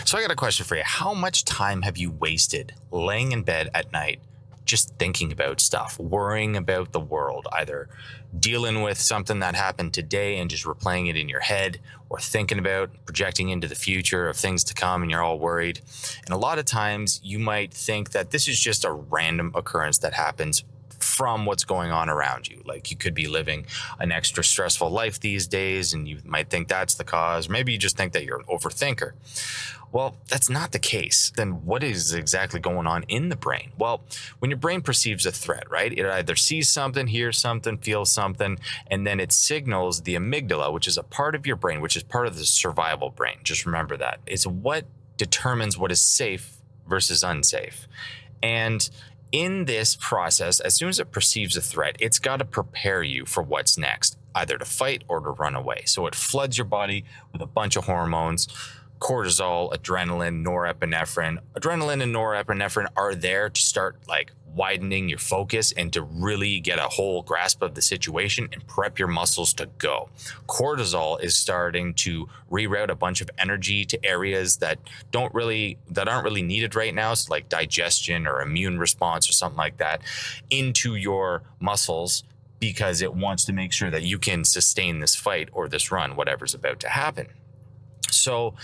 So I got a question for you. How much time have you wasted laying in bed at night just thinking about stuff, worrying about the world, either dealing with something that happened today and just replaying it in your head, or thinking about projecting into the future of things to come and you're all worried? And a lot of times you might think that this is just a random occurrence that happens from what's going on around you. Like, you could be living an extra stressful life these days and you might think that's the cause. Maybe you just think that you're an overthinker. Well, that's not the case. Then what is exactly going on in the brain? Well, when your brain perceives a threat, right, it either sees something, hears something, feels something, and then it signals the amygdala, which is a part of your brain, which is part of the survival brain. Just remember that. It's what determines what is safe versus unsafe. And in this process, as soon as it perceives a threat, it's got to prepare you for what's next, either to fight or to run away. So it floods your body with a bunch of hormones: cortisol, adrenaline, norepinephrine. Adrenaline and norepinephrine are there to start widening your focus and to really get a whole grasp of the situation and prep your muscles to go. Cortisol is starting to reroute a bunch of energy to areas that aren't really needed right now, so like digestion or immune response or something like that, into your muscles, because it wants to make sure that you can sustain this fight or this run, whatever's about to happen. So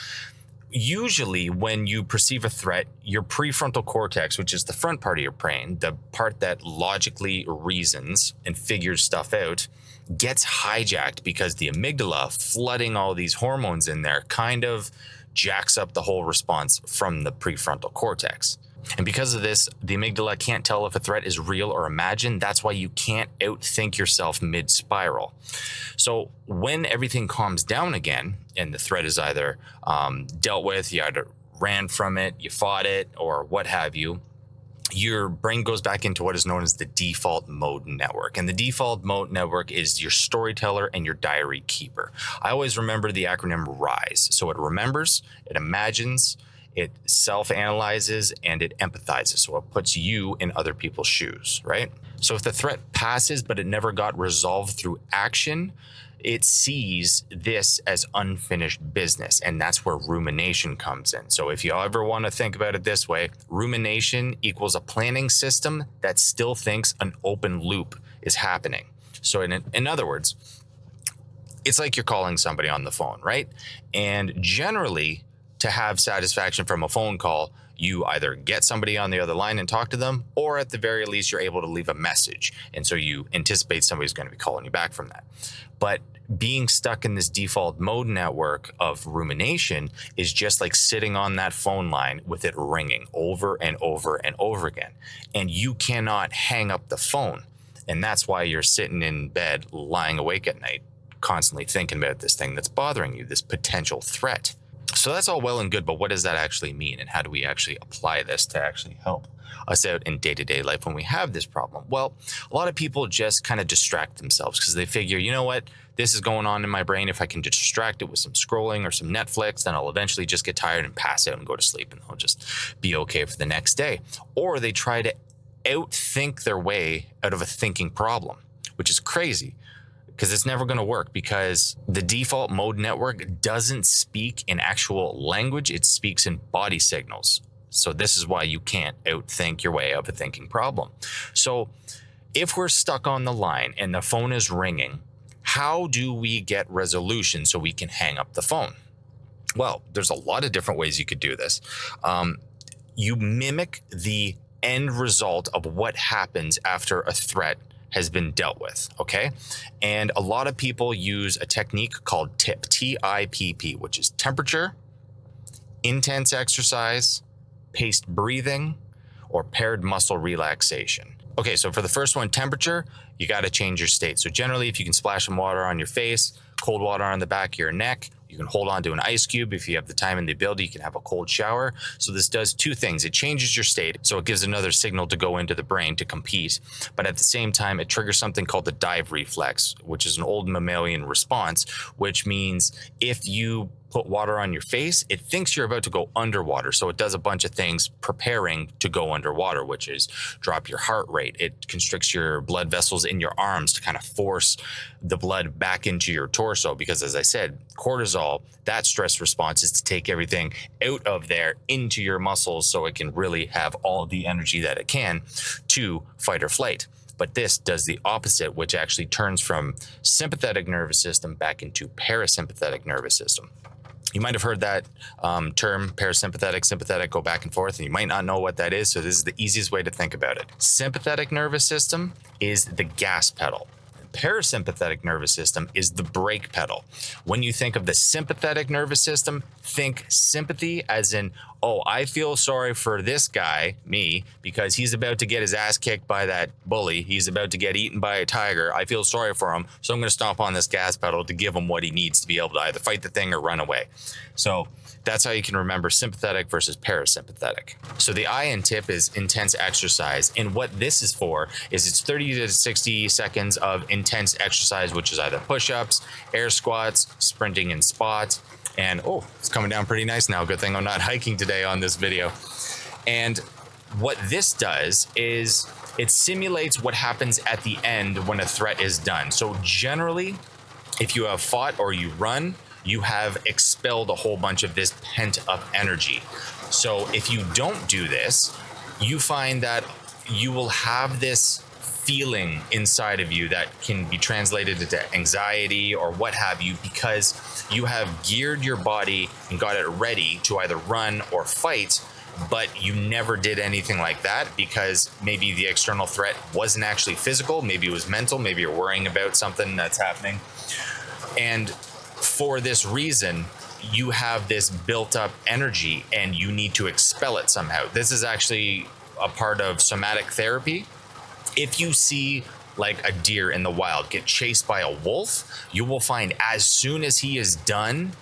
usually when you perceive a threat, your prefrontal cortex, which is the front part of your brain, the part that logically reasons and figures stuff out, gets hijacked because the amygdala, flooding all these hormones in there, kind of jacks up the whole response from the prefrontal cortex. And because of this, the amygdala can't tell if a threat is real or imagined. That's why you can't outthink yourself mid-spiral. So when everything calms down again and the threat is either dealt with, you either ran from it, you fought it, or what have you, your brain goes back into what is known as the default mode network. And the default mode network is your storyteller and your diary keeper. I always remember the acronym RISE. So it remembers, it imagines, it self-analyzes, and it empathizes. So it puts you in other people's shoes, right? So if the threat passes, but it never got resolved through action, it sees this as unfinished business. And that's where rumination comes in. So if you ever want to think about it this way, rumination equals a planning system that still thinks an open loop is happening. So in other words, it's like you're calling somebody on the phone, right? And generally, to have satisfaction from a phone call, you either get somebody on the other line and talk to them, or at the very least, you're able to leave a message. And so you anticipate somebody's going to be calling you back from that. But being stuck in this default mode network of rumination is just like sitting on that phone line with it ringing over and over and over again. And you cannot hang up the phone. And that's why you're sitting in bed, lying awake at night, constantly thinking about this thing that's bothering you, this potential threat. So that's all well and good, but what does that actually mean? And how do we actually apply this to actually help us out in day-to-day life when we have this problem? Well, a lot of people just kind of distract themselves because they figure, you know what, this is going on in my brain. If I can distract it with some scrolling or some Netflix, then I'll eventually just get tired and pass out and go to sleep, and I'll just be okay for the next day. Or they try to outthink their way out of a thinking problem, which is crazy, because it's never going to work, because the default mode network doesn't speak in actual language. It speaks in body signals. So this is why you can't outthink your way out of a thinking problem. So if we're stuck on the line and the phone is ringing, how do we get resolution so we can hang up the phone? Well, there's a lot of different ways you could do this. You mimic the end result of what happens after a threat has been dealt with, okay? And a lot of people use a technique called TIPP, T-I-P-P, which is temperature, intense exercise, paced breathing, or paired muscle relaxation. Okay, so for the first one, temperature, you got to change your state. So generally, if you can splash some water on your face, cold water on the back of your neck, you can hold on to an ice cube. If you have the time and the ability, you can have a cold shower. So this does two things. It changes your state, so it gives another signal to go into the brain to compete. But at the same time, it triggers something called the dive reflex, which is an old mammalian response, which means if you put water on your face, it thinks you're about to go underwater. So it does a bunch of things preparing to go underwater, which is drop your heart rate. It constricts your blood vessels in your arms to kind of force the blood back into your torso. Because as I said, cortisol, that stress response is to take everything out of there into your muscles so it can really have all the energy that it can to fight or flight. But this does the opposite, which actually turns from sympathetic nervous system back into parasympathetic nervous system. You might have heard that term, parasympathetic, sympathetic, go back and forth, and you might not know what that is. So this is the easiest way to think about it. Sympathetic nervous system is the gas pedal. Parasympathetic nervous system is the brake pedal. When you think of the sympathetic nervous system, think sympathy as in, oh, I feel sorry for this guy, me, because he's about to get his ass kicked by that bully. He's about to get eaten by a tiger. I feel sorry for him, so I'm going to stomp on this gas pedal to give him what he needs to be able to either fight the thing or run away. So that's how you can remember sympathetic versus parasympathetic. So the I in TIP is intense exercise. And what this is for is it's 30 to 60 seconds of intense exercise, which is either push-ups, air squats, sprinting in spots. And oh, it's coming down pretty nice now. Good thing I'm not hiking today on this video. And what this does is it simulates what happens at the end when a threat is done. So generally, if you have fought or you run, you have expelled a whole bunch of this pent up energy. So if you don't do this, you find that you will have this feeling inside of you that can be translated into anxiety or what have you, because you have geared your body and got it ready to either run or fight, but you never did anything like that because maybe the external threat wasn't actually physical, maybe it was mental, maybe you're worrying about something that's happening. And for this reason, you have this built up energy and you need to expel it somehow. This is actually a part of somatic therapy. If you see like a deer in the wild get chased by a wolf, you will find as soon as he is done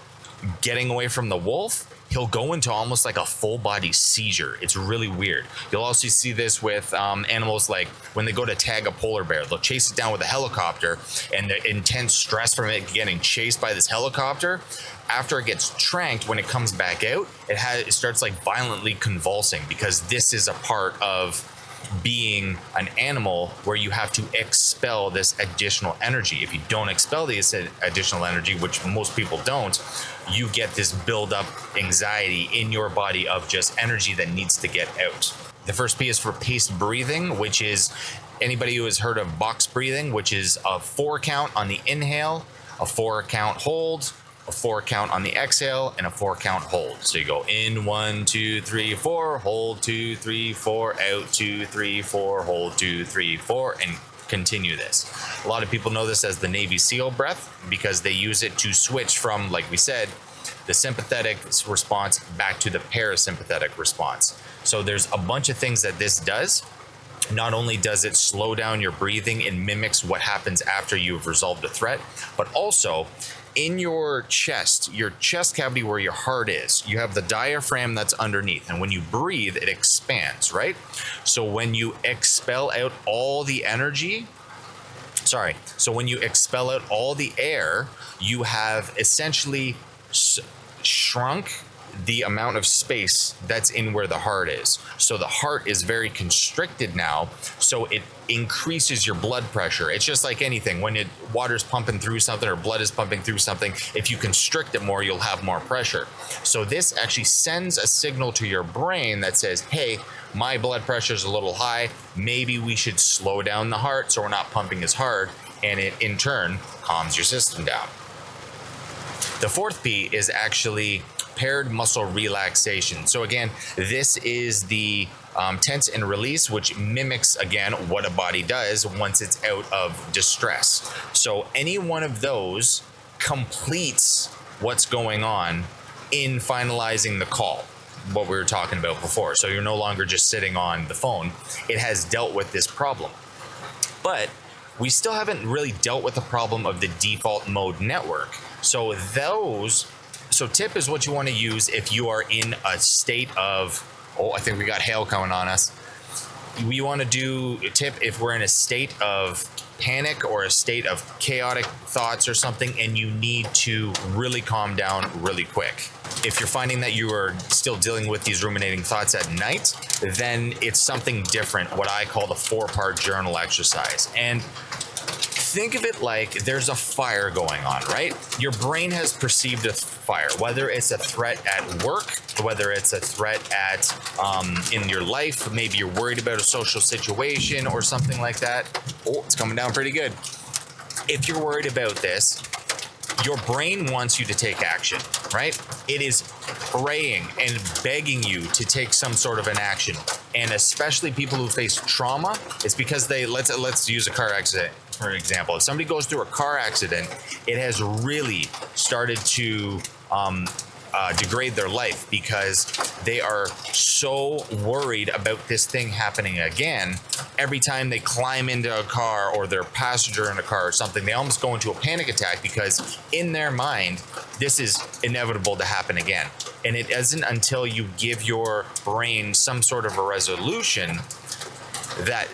getting away from the wolf, he'll go into almost like a full body seizure. It's really weird. You'll also see this with animals, like when they go to tag a polar bear, they'll chase it down with a helicopter, and the intense stress from it getting chased by this helicopter, after it gets tranked, when it comes back out, it starts like violently convulsing, because this is a part of being an animal where you have to expel this additional energy. If you don't expel this additional energy, which most people don't, you get this build-up anxiety in your body of just energy that needs to get out. The first P is for paced breathing, which is anybody who has heard of box breathing, which is a 4 count on the inhale, a 4 count hold, a 4 count on the exhale, and a 4 count hold. So you go in 1, 2, 3, 4, hold 2, 3, 4, out 2, 3, 4, hold 2, 3, 4, and continue this. A lot of people know this as the Navy SEAL breath because they use it to switch from, like we said, the sympathetic response back to the parasympathetic response. So there's a bunch of things that this does. Not only does it slow down your breathing and mimics what happens after you've resolved a threat, but also in your chest cavity where your heart is, you have the diaphragm that's underneath. And when you breathe, it expands, right? So when you expel out all the air, you have essentially shrunk the amount of space that's in where the heart is. So the heart is very constricted now, so it increases your blood pressure. It's just like anything. When water's pumping through something or blood is pumping through something, if you constrict it more, you'll have more pressure. So this actually sends a signal to your brain that says, hey, my blood pressure is a little high. Maybe we should slow down the heart so we're not pumping as hard. And it, in turn, calms your system down. The fourth P is actually paired muscle relaxation. So again, this is the tense and release, which mimics, again, what a body does once it's out of distress. So any one of those completes what's going on in finalizing the call, what we were talking about before. So you're no longer just sitting on the phone. It has dealt with this problem. But we still haven't really dealt with the problem of the default mode network. So TIP is what you want to use if you are in a state of, oh, I think we got hail coming on us. we want to do a tip if we're in a state of panic or a state of chaotic thoughts or something, and you need to really calm down really quick. If you're finding that you are still dealing with these ruminating thoughts at night, then it's something different, what I call the 4-part journal exercise. And think of it like there's a fire going on, right? Your brain has perceived a fire, whether it's a threat at work, whether it's a threat at in your life. Maybe you're worried about a social situation or something like that. Oh, it's coming down pretty good. If you're worried about this, your brain wants you to take action, right? It is praying and begging you to take some sort of an action. And especially people who face trauma, it's because let's use a car accident, for example. If somebody goes through a car accident, it has really started to degrade their life because they are so worried about this thing happening again. Every time they climb into a car or they're a passenger in a car or something, they almost go into a panic attack because in their mind, this is inevitable to happen again. And it isn't until you give your brain some sort of a resolution that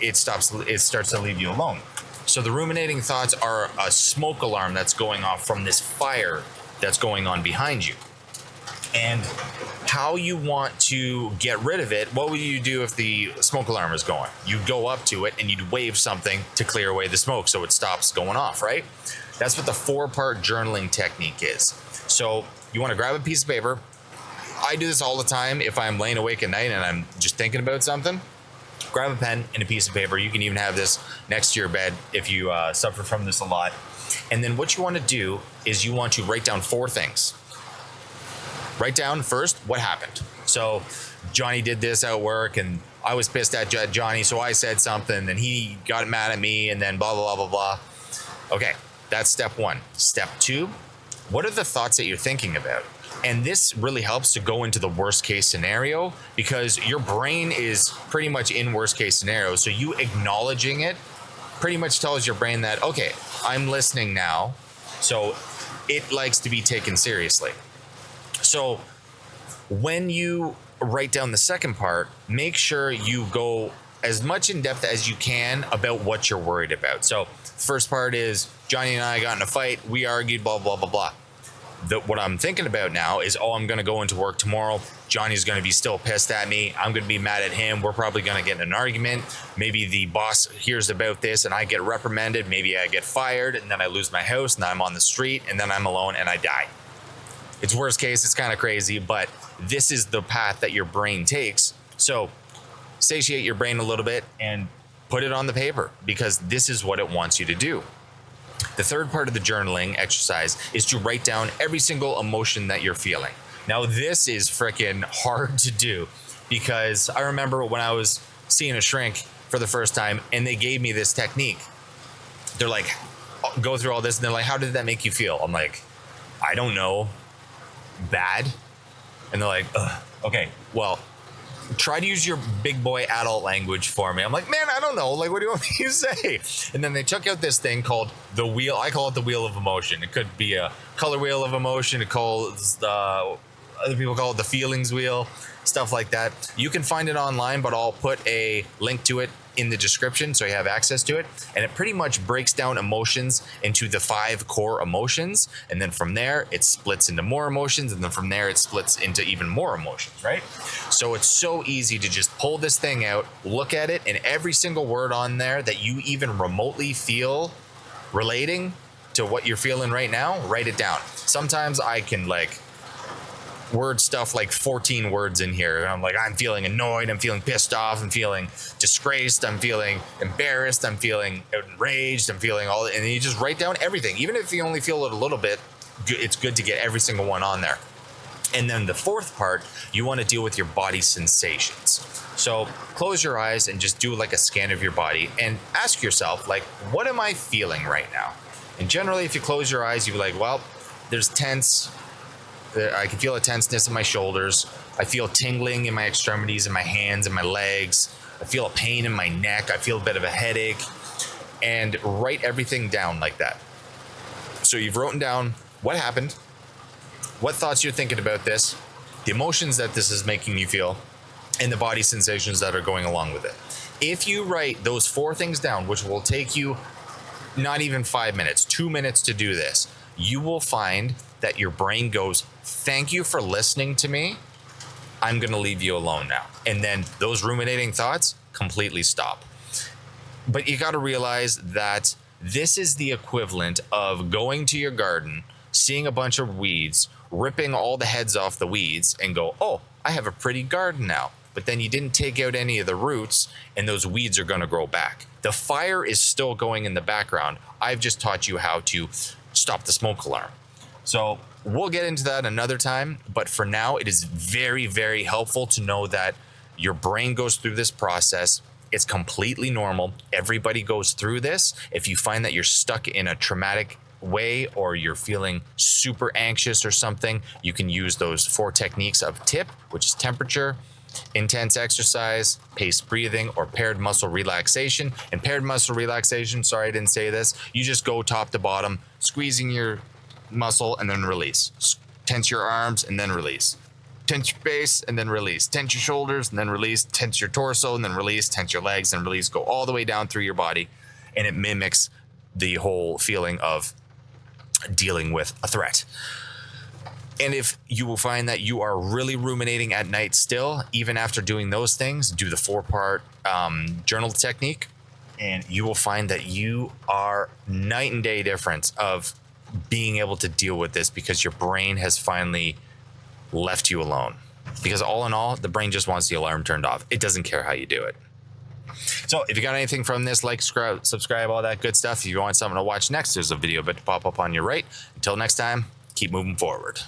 it starts to leave you alone. So the ruminating thoughts are a smoke alarm that's going off from this fire that's going on behind you. And how you want to get rid of it, what would you do if the smoke alarm is going? You'd go up to it and you'd wave something to clear away the smoke so it stops going off, right? That's what the 4-part journaling technique is. So you want to grab a piece of paper. I do this all the time if I'm laying awake at night and I'm just thinking about something. Grab a pen and a piece of paper. You can even have this next to your bed if you suffer from this a lot. And then what you want to do is you want to write down 4 things. Write down first what happened. So Johnny did this at work and I was pissed at Johnny, so I said something and he got mad at me and then blah, blah, blah, blah, blah. Okay, that's step 1. Step 2, what are the thoughts that you're thinking about? And this really helps to go into the worst case scenario because your brain is pretty much in worst case scenario. So you acknowledging it pretty much tells your brain that, okay, I'm listening now. So it likes to be taken seriously. So when you write down the second part, make sure you go as much in depth as you can about what you're worried about. So first part is Johnny and I got in a fight. We argued, blah, blah, blah, blah. What I'm thinking about now is, I'm going to go into work tomorrow. Johnny's going to be still pissed at me. I'm going to be mad at him. We're probably going to get in an argument. Maybe the boss hears about this and I get reprimanded. Maybe I get fired and then I lose my house and then I'm on the street and then I'm alone and I die. It's worst case. It's kind of crazy, but this is the path that your brain takes. So satiate your brain a little bit and put it on the paper because this is what it wants you to do. The third part of the journaling exercise is to write down every single emotion that you're feeling. Now, this is freaking hard to do because I remember when I was seeing a shrink for the first time and they gave me this technique. They're like, go through all this and they're like, how did that make you feel? I'm like, I don't know. Bad. And they're like, ugh. Okay, well, try to use your big boy adult language for me. I'm like, man, I don't know. Like, what do you want me to say? And then they took out this thing called the wheel. I call it the wheel of emotion. It could be a color wheel of emotion. Other people call it the feelings wheel, stuff like that. You can find it online, but I'll put a link to it in the description so you have access to it. And it pretty much breaks down emotions into the 5 core emotions. And then from there, it splits into more emotions. And then from there, it splits into even more emotions, right? So it's so easy to just pull this thing out, look at it, and every single word on there that you even remotely feel relating to what you're feeling right now, write it down. Sometimes I can word stuff like 14 words in here. And I'm like, I'm feeling annoyed. I'm feeling pissed off. I'm feeling disgraced. I'm feeling embarrassed. I'm feeling enraged. I'm feeling all, and you just write down everything. Even if you only feel it a little bit, it's good to get every single one on there. And then the fourth part, you want to deal with your body sensations. So close your eyes and just do like a scan of your body and ask yourself, like, what am I feeling right now? And generally, if you close your eyes, you're like, well, there's tense. I can feel a tenseness in my shoulders. I feel tingling in my extremities, in my hands, and my legs. I feel a pain in my neck. I feel a bit of a headache. And write everything down like that. So you've written down what happened, what thoughts you're thinking about this, the emotions that this is making you feel, and the body sensations that are going along with it. If you write those 4 things down, which will take you not even 5 minutes, 2 minutes to do this, you will find that your brain goes, thank you for listening to me. I'm going to leave you alone now. And then those ruminating thoughts completely stop. But you got to realize that this is the equivalent of going to your garden, seeing a bunch of weeds, ripping all the heads off the weeds and go, oh, I have a pretty garden now. But then you didn't take out any of the roots and those weeds are going to grow back. The fire is still going in the background. I've just taught you how to stop the smoke alarm. So we'll get into that another time. But for now, it is very, very helpful to know that your brain goes through this process. It's completely normal. Everybody goes through this. If you find that you're stuck in a traumatic way or you're feeling super anxious or something, you can use those 4 techniques of TIP, which is temperature, intense exercise, paced breathing, or paired muscle relaxation. And paired muscle relaxation, sorry I didn't say this, you just go top to bottom, squeezing your muscle and then release. Tense your arms and then release. Tense your face and then release. Tense your shoulders and then release. Tense your torso and then release. Tense your legs and release. Go all the way down through your body, and it mimics the whole feeling of dealing with a threat. And if you will find that you are really ruminating at night still, even after doing those things, do the 4-part journal technique, and you will find that you are night and day difference of being able to deal with this because your brain has finally left you alone. Because all in all, the brain just wants the alarm turned off. It doesn't care how you do it. So if you got anything from this, like, subscribe, all that good stuff. If you want something to watch next, there's a video about to pop up on your right. Until next time, keep moving forward.